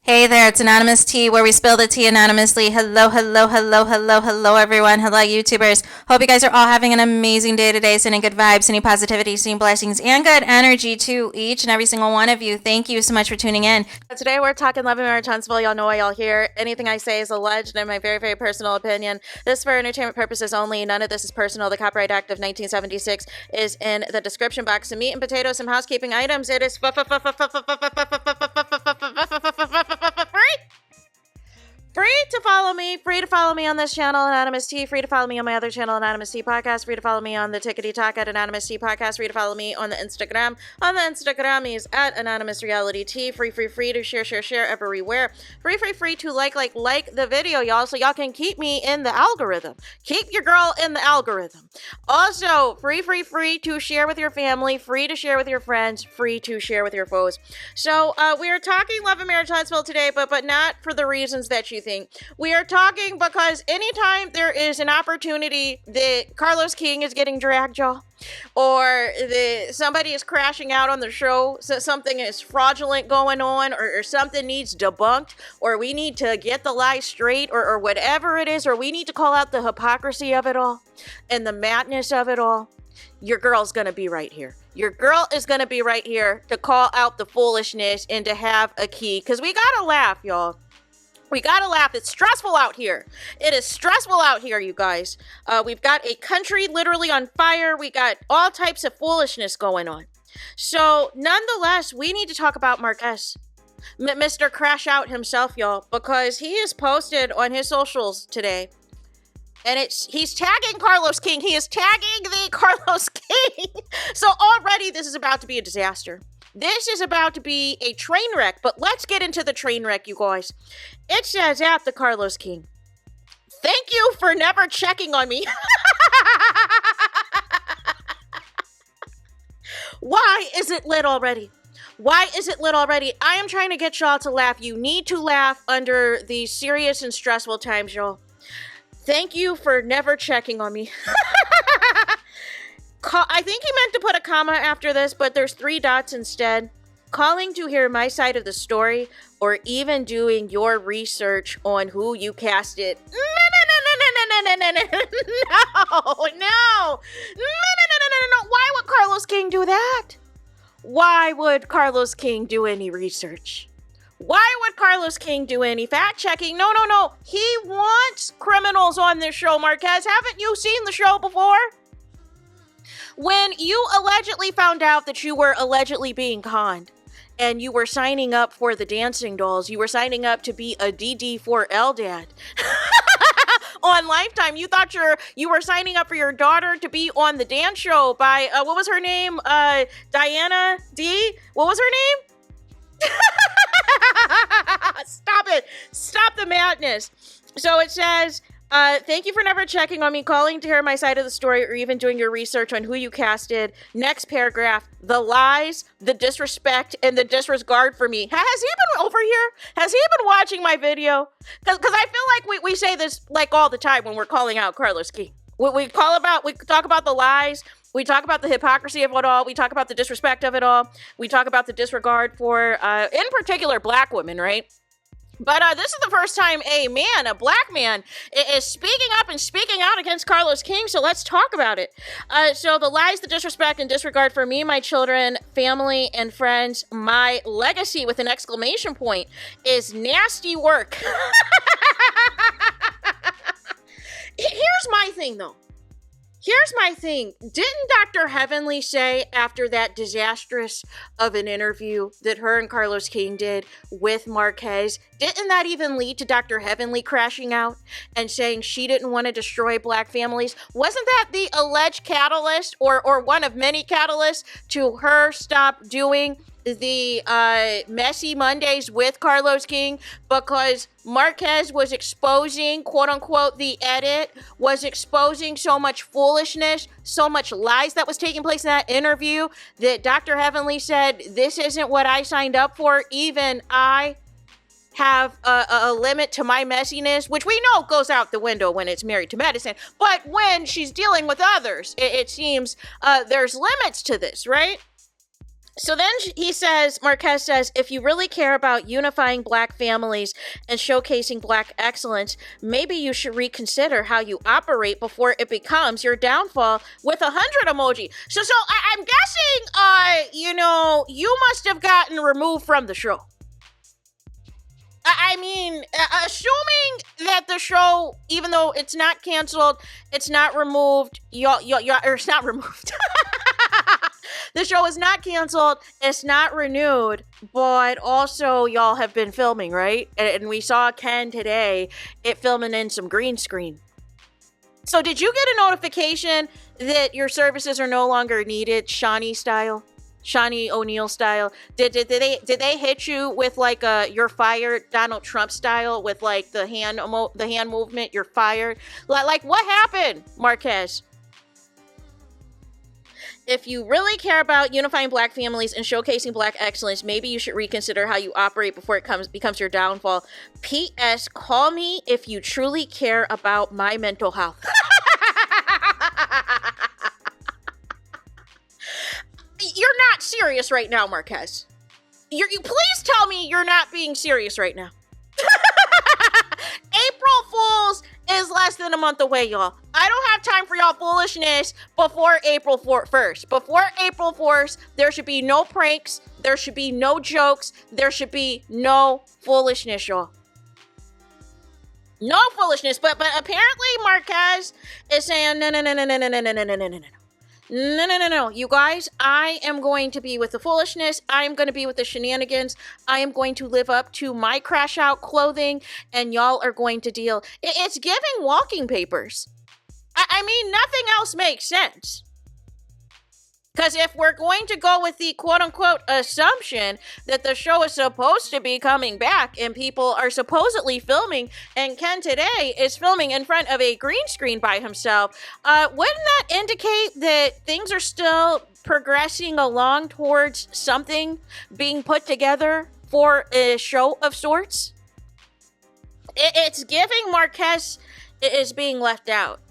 Hey there, it's Anonymous Tea, where we spill the tea anonymously. Hello, hello, hello, hello, hello, everyone. Hello, YouTubers. Hope you guys are all having an amazing day today, sending good vibes, sending positivity, sending blessings, and good energy to each and every single one of you. Thank you so much for tuning in. Today, we're talking love and marriage Huntsville. Y'all know why y'all here. Anything I say is alleged and my very, very personal opinion. This is for entertainment purposes only. None of this is personal. The Copyright Act of 1976 is in the description box. Some meat and potatoes, some housekeeping items. It is free to follow me, free to follow me on this channel, Anonymous Tea, free to follow me on my other channel, Anonymous Tea Podcast, free to follow me on the Tickety Talk at Anonymous Tea Podcast, free to follow me on the Instagram. On the Instagram is at Anonymous Reality Tea, free to share everywhere. Free to like the video, y'all, so y'all can keep me in the algorithm. Keep your girl in the algorithm. Also, free to share with your family, free to share with your friends, free to share with your foes. So, we are talking love and marriage Huntsville today, but not for the reasons that you think. We are talking because anytime there is an opportunity that Carlos King is getting dragged, y'all, or somebody is crashing out on the show, so something is fraudulent going on, or something needs debunked, or we need to get the lie straight, or whatever it is, or we need to call out the hypocrisy of it all and the madness of it all, your girl's gonna be right here. Your girl is gonna be right here to call out the foolishness and to have a key, because we gotta laugh, y'all. We gotta laugh. It's stressful out here. It is stressful out here, you guys. We've got a country literally on fire. We got all types of foolishness going on. So, nonetheless, we need to talk about Marquez. Mr. Crash Out himself, y'all, because he is posted on his socials today. And he's tagging Carlos King. He is tagging the Carlos King. So already this is about to be a disaster. This is about to be a train wreck, but let's get into the train wreck, you guys. It says at the Carlos King, thank you for never checking on me. Why is it lit already? Why is it lit already? I am trying to get y'all to laugh. You need to laugh under these serious and stressful times, y'all. Thank you for never checking on me. I think he meant to put a comma after this, but there's 3 dots instead. Calling to hear my side of the story, or even doing your research on who you casted. No. Why would Carlos King do that? Why would Carlos King do any research? Why would Carlos King do any fact checking? No. He wants criminals on this show, Marquez. Haven't you seen the show before? When you allegedly found out that you were allegedly being conned, and you were signing up for the dancing dolls, you were signing up to be a DD4L dad on Lifetime. You thought you were signing up for your daughter to be on the dance show by, what was her name? Diana D? What was her name? Stop it. Stop the madness. So it says, thank you for never checking on me, calling to hear my side of the story, or even doing your research on who you casted. Next paragraph, the lies, the disrespect, and the disregard for me. Has he been over here? Has he been watching my video? Because I feel like we say this like all the time when we're calling out Carlos King. We talk about the lies. We talk about the hypocrisy of it all. We talk about the disrespect of it all. We talk about the disregard for, in particular, black women, right? But this is the first time a black man, is speaking up and speaking out against Carlos King, so let's talk about it. So the lies, the disrespect, and disregard for me, my children, family, and friends, my legacy with an exclamation point, is nasty work. Here's my thing, though. Here's my thing. Didn't Dr. Heavenly say after that disastrous of an interview that her and Carlos King did with Marquez, didn't that even lead to Dr. Heavenly crashing out and saying she didn't want to destroy black families? Wasn't that the alleged catalyst, or one of many catalysts to her stop doing the messy Mondays with Carlos King, because Marquez was exposing, quote unquote, the edit, was exposing so much foolishness, so much lies that was taking place in that interview, that Dr. Heavenly said, this isn't what I signed up for. Even I have a limit to my messiness, which we know goes out the window when it's married to medicine. But when she's dealing with others, it seems there's limits to this, right? So then he says, Marquez says, if you really care about unifying black families and showcasing black excellence, maybe you should reconsider how you operate before it becomes your downfall, with 100 emoji. So I'm guessing, you must have gotten removed from the show. I mean, assuming that the show, even though it's not canceled, it's not removed, or it's not removed. The show is not canceled, it's not renewed, but also y'all have been filming, right? And we saw Ken today, filming in some green screen. So did you get a notification that your services are no longer needed, Shawnee O'Neal style? Did they hit you with like you're fired, Donald Trump style, with like the hand movement, you're fired? Like what happened, Marquez? If you really care about unifying black families and showcasing black excellence, maybe you should reconsider how you operate before it becomes your downfall. P.S. Call me if you truly care about my mental health. You're not serious right now, Marquez. You please tell me you're not being serious right now. April Fools is less than a month away, y'all. I don't have time for y'all foolishness before April 1st. Before April 1st, there should be no pranks. There should be no jokes. There should be no foolishness, y'all. No foolishness. But apparently Marquez is saying, no. You guys, I am going to be with the foolishness. I am going to be with the shenanigans. I am going to live up to my crash out clothing, and y'all are going to deal. It's giving walking papers. I mean, nothing else makes sense. Because if we're going to go with the quote-unquote assumption that the show is supposed to be coming back and people are supposedly filming, and Ken today is filming in front of a green screen by himself, wouldn't that indicate that things are still progressing along towards something being put together for a show of sorts? It's giving Marquez is being left out.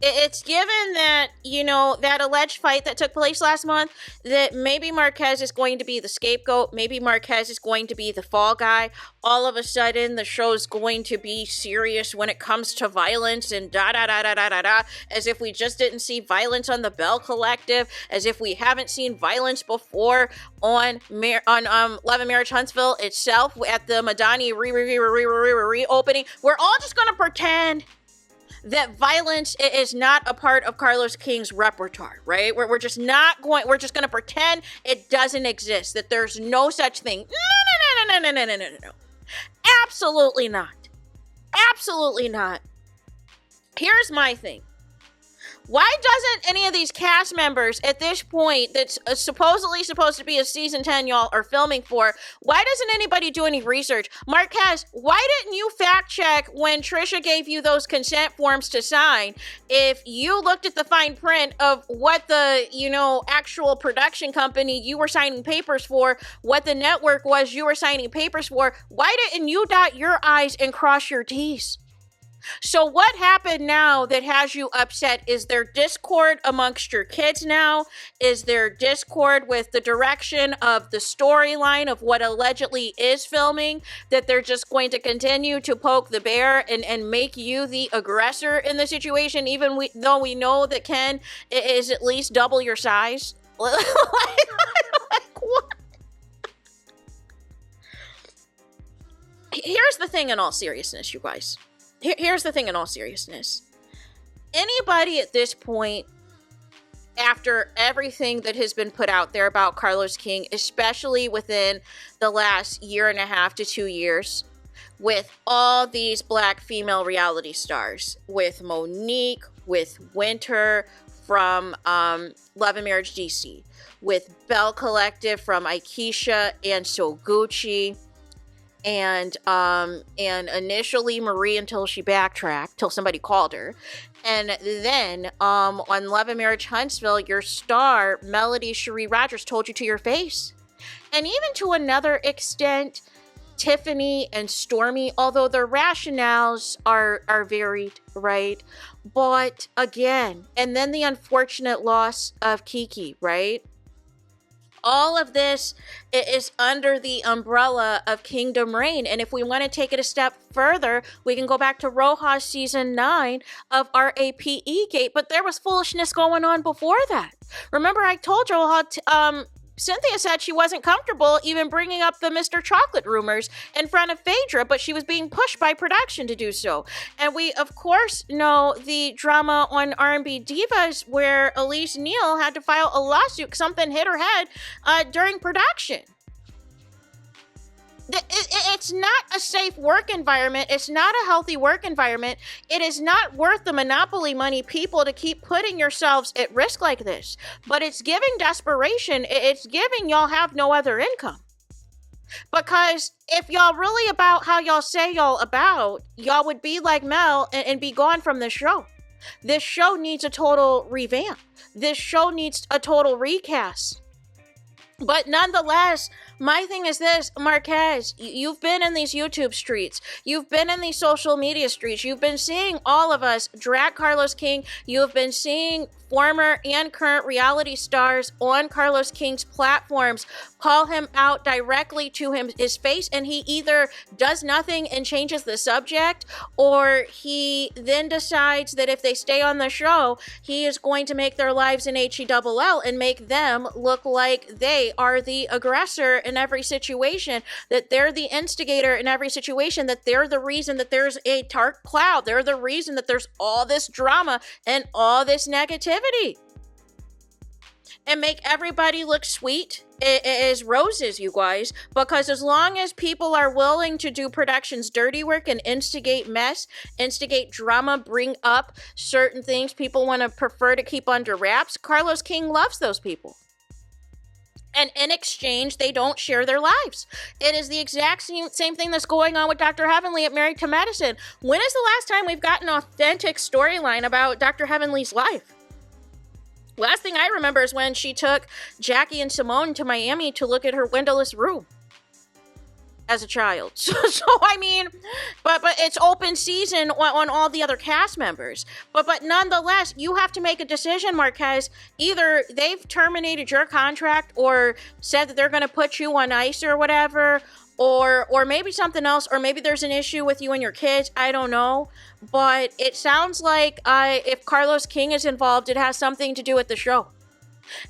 It's given that, that alleged fight that took place last month, that maybe Marquez is going to be the scapegoat. Maybe Marquez is going to be the fall guy. All of a sudden, the show's going to be serious when it comes to violence and da-da-da-da-da-da-da, as if we just didn't see violence on the Bell Collective, as if we haven't seen violence before on Love and Marriage Huntsville itself at the Madani reopening. We're all just going to pretend that violence is not a part of Carlos King's repertoire, right? We're just going to pretend it doesn't exist, that there's no such thing. No. Absolutely not. Absolutely not. Here's my thing. Why doesn't any of these cast members at this point that's supposedly supposed to be a season 10 y'all are filming for, why doesn't anybody do any research? Marquez, why didn't you fact check when Trisha gave you those consent forms to sign? If you looked at the fine print of what the, actual production company you were signing papers for, what the network was you were signing papers for, why didn't you dot your I's and cross your T's? So what happened now that has you upset? Is there discord amongst your kids now? Is there discord with the direction of the storyline of what allegedly is filming, that they're just going to continue to poke the bear and make you the aggressor in the situation, even though we know that Ken is at least double your size? Like what? Here's the thing in all seriousness, you guys. Here's the thing in all seriousness. Anybody at this point, after everything that has been put out there about Carlos King, especially within the last year and a half to 2 years, with all these black female reality stars, with Monique, with Winter from Love and Marriage DC, with Bell Collective from Aikisha and Soguchi, and initially Marie until she backtracked, till somebody called her. And then on Love and Marriage Huntsville, your star, Melody Cherie Rogers, told you to your face. And even to another extent, Tiffany and Stormy, although their rationales are varied, right? But again, and then the unfortunate loss of Kiki, right? All of this is under the umbrella of Kingdom Reign. And if we want to take it a step further, we can go back to Rojas season 9 of RAPE Gate. But there was foolishness going on before that. Remember, I told you how Cynthia said she wasn't comfortable even bringing up the Mr. Chocolate rumors in front of Phaedra, but she was being pushed by production to do so. And we, of course, know the drama on R&B Divas where Elise Neal had to file a lawsuit because something hit her head during production. It's not a safe work environment. It's not a healthy work environment. It is not worth the monopoly money, people, to keep putting yourselves at risk like this. But it's giving desperation. It's giving y'all have no other income. Because if y'all really about how y'all say y'all would be like Mel and be gone from the show. This show needs a total revamp. This show needs a total recast. But nonetheless, my thing is this, Marquez, you've been in these YouTube streets. You've been in these social media streets. You've been seeing all of us drag Carlos King. You have been seeing former and current reality stars on Carlos King's platforms call him out directly to his face, and he either does nothing and changes the subject, or he then decides that if they stay on the show, he is going to make their lives an HELL and make them look like they are the aggressor in every situation, that they're the instigator in every situation, that they're the reason that there's a dark cloud. They're the reason that there's all this drama and all this negativity. And make everybody look sweet as roses, you guys. Because as long as people are willing to do production's dirty work and instigate mess, instigate drama, bring up certain things people want to prefer to keep under wraps, Carlos King loves those people. And in exchange, they don't share their lives. It is the exact same thing that's going on with Dr. Heavenly at Married to Medicine. When is the last time we've got an authentic storyline about Dr. Heavenly's life? Last thing I remember is when she took Jackie and Simone to Miami to look at her windowless room as a child. So I mean, but it's open season on all the other cast members. But nonetheless, you have to make a decision, Marquez. Either they've terminated your contract or said that they're going to put you on ice or whatever, or maybe something else, or maybe there's an issue with you and your kids. I don't know. But it sounds like if Carlos King is involved, it has something to do with the show.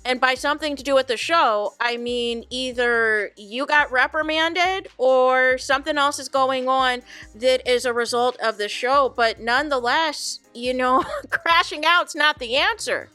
And by something to do with the show, I mean either you got reprimanded or something else is going on that is a result of the show. But nonetheless, crashing out's not the answer.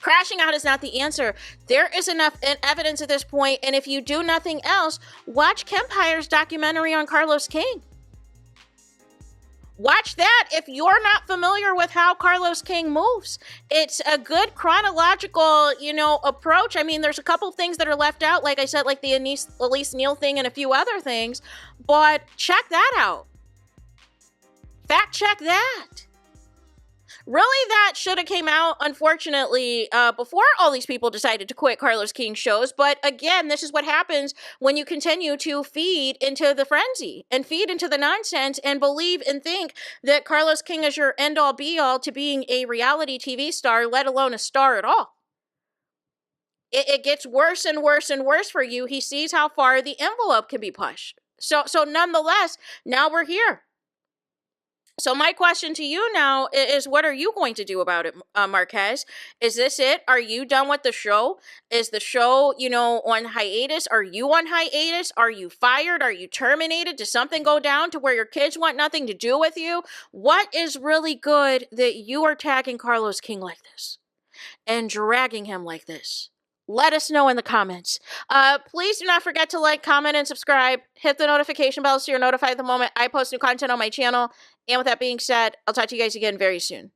Crashing out is not the answer. There is enough evidence at this point, and if you do nothing else, watch Kempire's documentary on Carlos King. Watch that if you're not familiar with how Carlos King moves. It's a good chronological, approach. I mean, there's a couple of things that are left out, like I said, like the Elise Neal thing and a few other things, but check that out. Fact check that. Really, that should have came out, unfortunately, before all these people decided to quit Carlos King shows. But again, this is what happens when you continue to feed into the frenzy and feed into the nonsense and believe and think that Carlos King is your end-all be-all to being a reality TV star, let alone a star at all. It gets worse and worse and worse for you. He sees how far the envelope can be pushed. So nonetheless, now we're here. So my question to you now is, what are you going to do about it, Marquez? Is this it? Are you done with the show? Is the show, on hiatus? Are you on hiatus? Are you fired? Are you terminated? Does something go down to where your kids want nothing to do with you? What is really good that you are tagging Carlos King like this and dragging him like this? Let us know in the comments. Please do not forget to like, comment, and subscribe. Hit the notification bell so you're notified the moment I post new content on my channel. And with that being said, I'll talk to you guys again very soon.